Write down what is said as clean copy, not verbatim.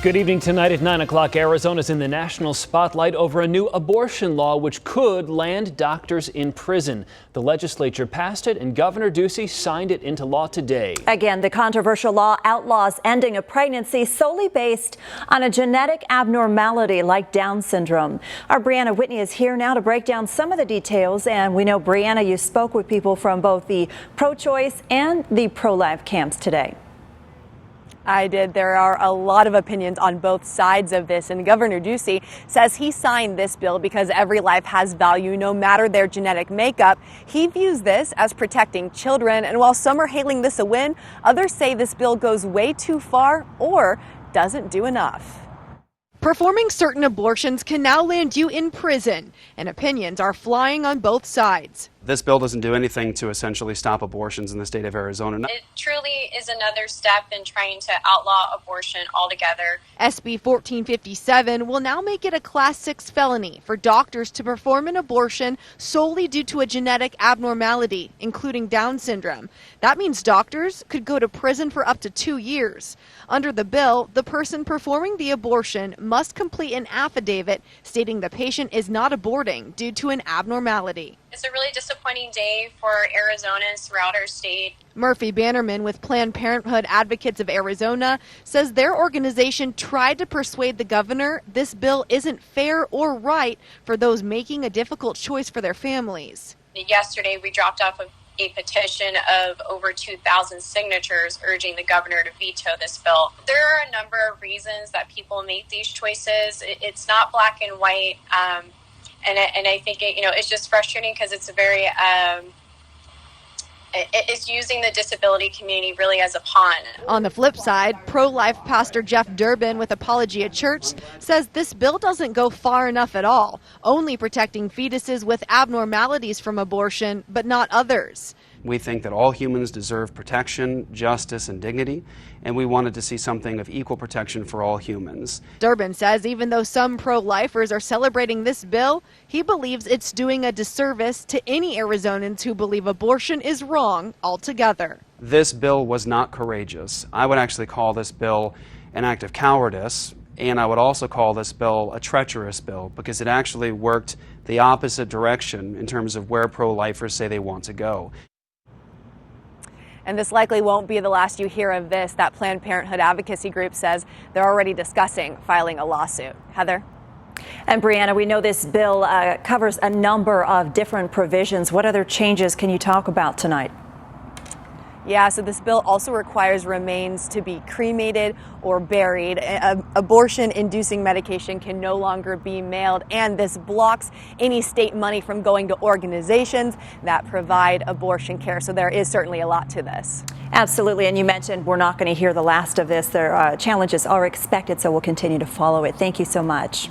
Good evening. Tonight at 9 o'clock, Arizona's in the national spotlight over a new abortion law which could land doctors in prison. The legislature passed it and Governor Ducey signed it into law today. Again, the controversial law outlaws ending a pregnancy solely based on a genetic abnormality like Down syndrome. Our Brianna Whitney is here now to break down some of the details. And we know, Brianna, you spoke with people from both the pro-choice and the pro-life camps today. I did. There are a lot of opinions on both sides of this, and Governor Ducey says he signed this bill because every life has value no matter their genetic makeup. He views this as protecting children, and while some are hailing this a win, others say this bill goes way too far or doesn't do enough. Performing certain abortions can now land you in prison, and opinions are flying on both sides. This bill doesn't do anything to essentially stop abortions in the state of Arizona. It truly is another step in trying to outlaw abortion altogether. SB 1457 will now make it a Class 6 felony for doctors to perform an abortion solely due to a genetic abnormality, including Down syndrome. That means doctors could go to prison for up to 2 years. Under the bill, the person performing the abortion must complete an affidavit stating the patient is not aborting due to an abnormality. It's a really disappointing day for Arizonans throughout our state. Murphy Bannerman with Planned Parenthood Advocates of Arizona says their organization tried to persuade the governor this bill isn't fair or right for those making a difficult choice for their families. Yesterday, we dropped off a petition of over 2,000 signatures urging the governor to veto this bill. There are a number of reasons that people make these choices. It's not black and white. And I think it's just frustrating because it's a very it's using the disability community really as a pawn. On the flip side, pro-life pastor DURBIN with Apologia Church says this bill doesn't go far enough at all, only protecting fetuses with abnormalities from abortion, but not others. We think that all humans deserve protection, justice, and dignity, and we wanted to see something of equal protection for all humans. DURBIN says even though some pro-lifers are celebrating this bill, he believes it's doing a disservice to any Arizonans who believe abortion is wrong altogether. This bill was not courageous. I would actually call this bill an act of cowardice, and I would also call this bill a treacherous bill because it actually worked the opposite direction in terms of where pro-lifers say they want to go. And this likely won't be the last you hear of this. That Planned Parenthood advocacy group says they're already discussing filing a lawsuit. Heather? And Brianna, we know this bill covers a number of different provisions. What other changes can you talk about tonight? Yeah, so this bill also requires remains to be cremated or buried. Abortion-inducing medication can no longer be mailed, and this blocks any state money from going to organizations that provide abortion care. So there is certainly a lot to this. Absolutely, and you mentioned we're not going to hear the last of this. Challenges are expected, so we'll continue to follow it. Thank you so much.